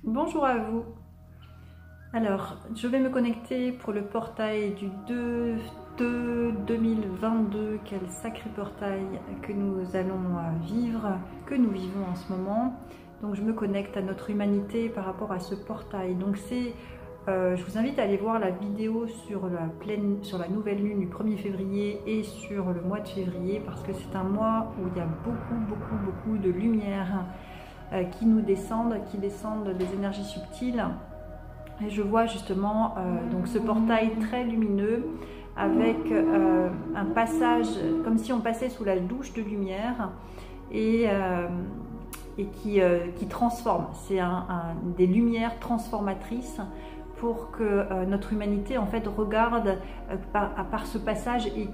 Bonjour à vous. Alors, je vais me connecter pour le portail du 2/2/2022. Quel sacré portail que nous allons vivre, que nous vivons en ce moment. Donc, je me connecte à notre humanité par rapport à ce portail. Donc, je vous invite à aller voir la vidéo sur la nouvelle lune du 1er février et sur le mois de février, parce que c'est un mois où il y a beaucoup de lumière qui nous descendent, des énergies subtiles. Et je vois justement donc ce portail très lumineux avec un passage comme si on passait sous la douche de lumière et qui transforme. C'est des lumières transformatrices pour que notre humanité en fait regarde par ce passage et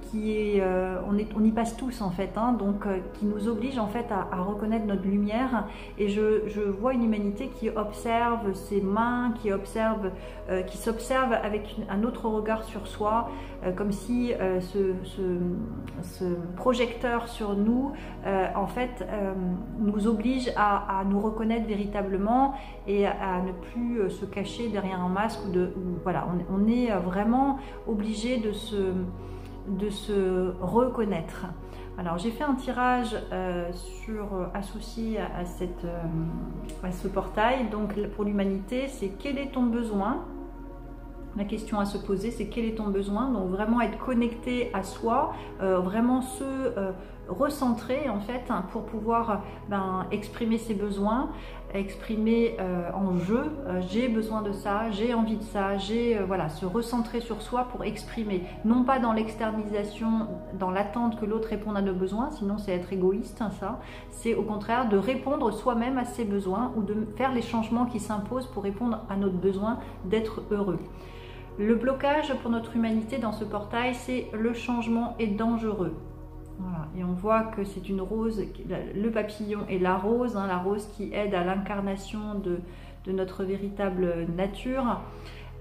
on y passe tous en fait, hein, donc qui nous oblige en fait à reconnaître notre lumière. Et je vois une humanité qui observe ses mains, qui s'observe avec un autre regard sur soi, comme si ce projecteur sur nous en fait nous oblige à nous reconnaître véritablement et à ne plus se cacher derrière un masque. Voilà, on est vraiment obligé de se reconnaître. Alors j'ai fait un tirage associé à ce portail. Donc pour l'humanité, c'est quel est ton besoin? La question à se poser, c'est quel est ton besoin? Donc vraiment être connecté à soi, vraiment se recentrer en fait pour pouvoir exprimer ses besoins, exprimer en jeu, j'ai besoin de ça, j'ai envie de ça, voilà, se recentrer sur soi pour exprimer, non pas dans l'externalisation, dans l'attente que l'autre réponde à nos besoins, sinon c'est être égoïste, hein, ça, c'est au contraire de répondre soi-même à ses besoins ou de faire les changements qui s'imposent pour répondre à notre besoin d'être heureux. Le blocage pour notre humanité dans ce portail, c'est le changement est dangereux. Voilà. Et on voit que c'est une rose, le papillon et la rose, hein, la rose qui aide à l'incarnation de notre véritable nature.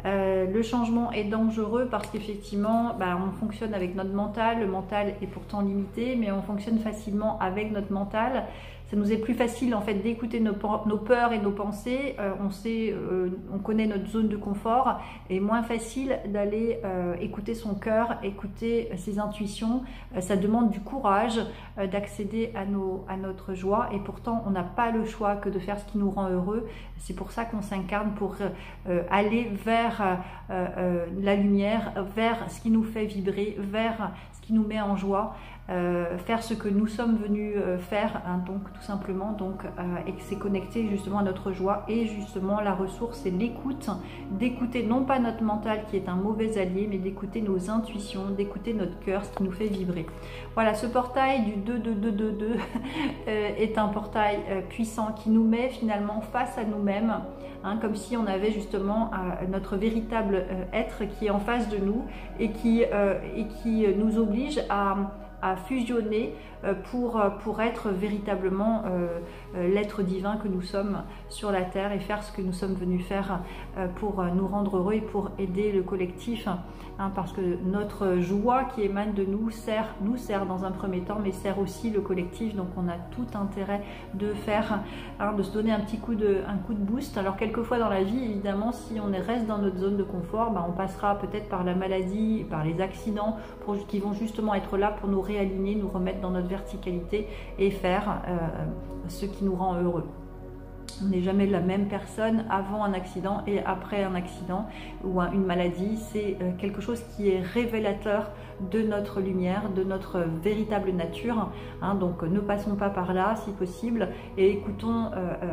Le changement est dangereux parce qu'effectivement, on fonctionne avec notre mental. Le mental est pourtant limité, mais on fonctionne facilement avec notre mental. Ça nous est plus facile en fait d'écouter nos peurs et nos pensées. On connaît notre zone de confort, et moins facile d'aller écouter son cœur, écouter ses intuitions. Ça demande du courage d'accéder à notre joie, et pourtant on n'a pas le choix que de faire ce qui nous rend heureux. C'est pour ça qu'on s'incarne, pour aller vers la lumière, vers ce qui nous fait vibrer, vers ce qui nous met en joie. Faire ce que nous sommes venus faire, hein, donc tout simplement, et que c'est connecté justement à notre joie. Et justement la ressource, c'est l'écoute, d'écouter non pas notre mental qui est un mauvais allié, mais d'écouter nos intuitions, d'écouter notre cœur, ce qui nous fait vibrer. Voilà, ce portail du 2/2/2/2 est un portail puissant qui nous met finalement face à nous-mêmes, hein, comme si on avait justement notre véritable être qui est en face de nous et qui nous oblige à fusionner pour être véritablement l'être divin que nous sommes sur la terre, et faire ce que nous sommes venus faire pour nous rendre heureux et pour aider le collectif, hein, parce que notre joie qui émane de nous sert dans un premier temps, mais sert aussi le collectif. Donc on a tout intérêt de faire, hein, de se donner un coup de boost. Alors quelquefois dans la vie, évidemment, si on reste dans notre zone de confort, on passera peut-être par la maladie, par les accidents qui vont justement être là pour nous réaligner, nous remettre dans notre verticalité et faire ce qui nous rend heureux. On n'est jamais la même personne avant un accident et après un accident ou une maladie. C'est quelque chose qui est révélateur de notre lumière, de notre véritable nature, hein. Donc ne passons pas par là si possible, et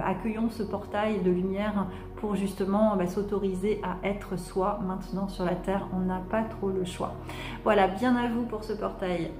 accueillons ce portail de lumière pour justement s'autoriser à être soi maintenant sur la terre. On n'a pas trop le choix. Voilà, bien à vous pour ce portail.